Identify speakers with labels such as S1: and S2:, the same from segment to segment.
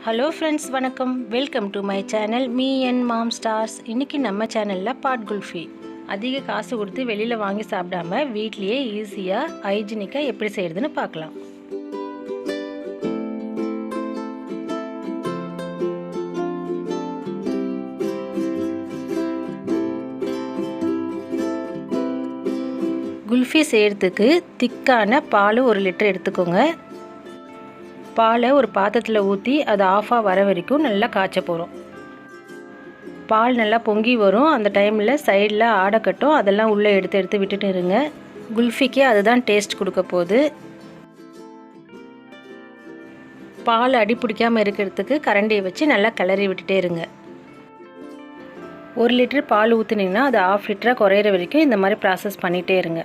S1: Hello friends, வணக்கம். Welcome to my channel Me&Mom stars. இன்னைக்கு நம்ம சேனல்ல பாட் குல்ஃபி. அதிக காசு கொடுத்து வெளியில வாங்கி சாப்பிடாம வீட்லயே ஈஸியா ஹைஜீனிக்கா எப்படி செய்யறதுன்னு பார்க்கலாம். குல்ஃபி செய்யறதுக்கு திக்கான பால் 1 லிட்டர் எடுத்துக்கோங்க. பாலை ஒரு பாத்திரத்தில் ஊற்றி அது ஆஃபாக வர வரைக்கும் நல்லா காய்ச்ச போகிறோம். பால் நல்லா பொங்கி வரும். அந்த டைமில் சைடில் ஆடைக்கட்டும், அதெல்லாம் உள்ளே எடுத்து விட்டுட்டு இருங்க. குல்ஃபிக்கு அதுதான் டேஸ்ட் கொடுக்க போகுது. பால் அடி பிடிக்காமல் இருக்கிறதுக்கு கரண்டியை வச்சு நல்லா கிளறி விட்டுட்டே இருங்க. 1 லிட்டர் பால் ஊற்றுனீங்கன்னா அது 1/2 லிட்டராக குறையிற வரைக்கும் இந்த மாதிரி ப்ராசஸ் பண்ணிகிட்டே இருங்க.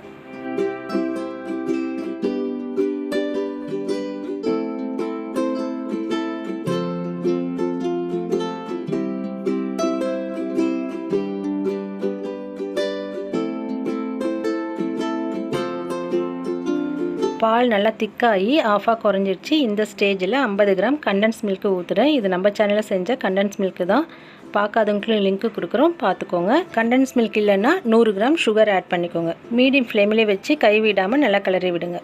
S1: பால் நல்லா திக்காகி ஆஃபாக குறைஞ்சிடுச்சு. இந்த ஸ்டேஜில் 50 கிராம் கண்டென்ஸ் மில்க்கு ஊற்றுறேன். இது நம்ம சேனலில் செஞ்ச கண்டென்ஸ் மில்க்கு தான். பார்க்காதவங்களுக்கும் லிங்க்கு கொடுக்குறோம், பார்த்துக்கோங்க. கண்டென்ஸ் மில்க் இல்லைன்னா 100 கிராம் சுகர் ஆட் பண்ணிக்கோங்க. மீடியம் ஃப்ளேமிலே வச்சு கைவிடாமல் நல்லா கிளறி விடுங்க.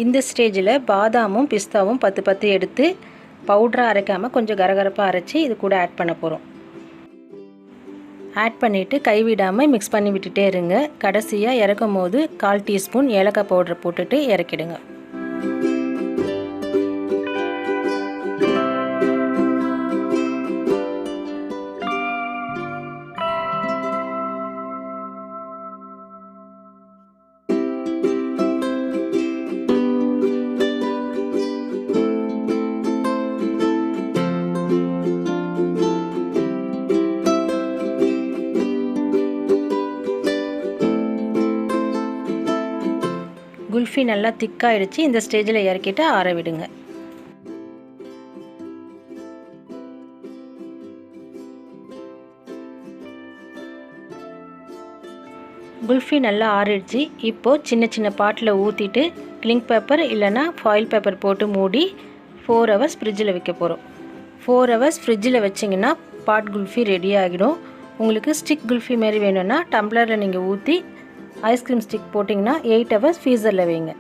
S1: இந்த ஸ்டேஜில் பாதாமும் பிஸ்தாவும் 10 எடுத்து பவுடராக அரைக்காமல் கொஞ்சம் கரகரப்பாக அரைச்சி இது கூட ஆட் பண்ண போகிறோம். ஆட் பண்ணிவிட்டு கைவிடாமல் மிக்ஸ் பண்ணி விட்டுட்டே இருங்க. கடைசியாக இறக்கும் போது 1/4 டீஸ்பூன் ஏலக்காய் பவுடரை போட்டுட்டு இறக்கிடுங்க. குல்ஃபி நல்லா திக்காயிடுச்சு. இந்த ஸ்டேஜில் இறக்கிட்டு ஆற விடுங்க. குல்ஃபி நல்லா ஆறிடுச்சு. இப்போது சின்ன பாட்டில் ஊற்றிட்டு கிளிங் பேப்பர் இல்லைன்னா ஃபாயில் பேப்பர் போட்டு மூடி 4 ஹவர்ஸ் ஃப்ரிட்ஜில் வைக்க போகிறோம். 4 ஹவர்ஸ் ஃப்ரிட்ஜில் வச்சிங்கன்னா பாட் குல்ஃபி ரெடி ஆகிடும். உங்களுக்கு ஸ்டிக் குல்ஃபி மாதிரி வேணும்னா டம்ளரில் நீங்கள் ஊற்றி ஐஸ்கிரீம் ஸ்டிக் போட்டிங்கன்னா 8 ஹவர்ஸ் ஃப்ரீசரில் வைங்க.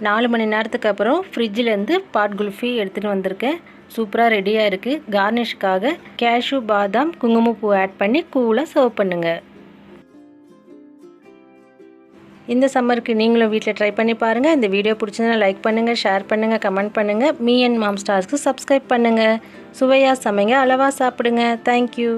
S1: நாலு மணி நேரத்துக்கு அப்புறம் ஃப்ரிட்ஜிலேருந்து பாட் குல்ஃபி எடுத்துகிட்டு வந்திருக்கேன். சூப்பராக ரெடியாக இருக்குது. கார்னிஷ்காக cashew, பாதாம், குங்குமப்பூ ஆட் பண்ணி கூலாக சர்வ் பண்ணுங்கள். இந்த சம்மருக்கு நீங்களும் வீட்டில் ட்ரை பண்ணி பாருங்கள். இந்த வீடியோ பிடிச்சதுன்னா லைக் பண்ணுங்கள், ஷேர் பண்ணுங்கள், கமெண்ட் பண்ணுங்கள். Me&Mom ஸ்டார்ஸ்க்கு சப்ஸ்கிரைப் பண்ணுங்கள். சுவையாக சமைங்க, அளவாக சாப்பிடுங்க. தேங்க்யூ.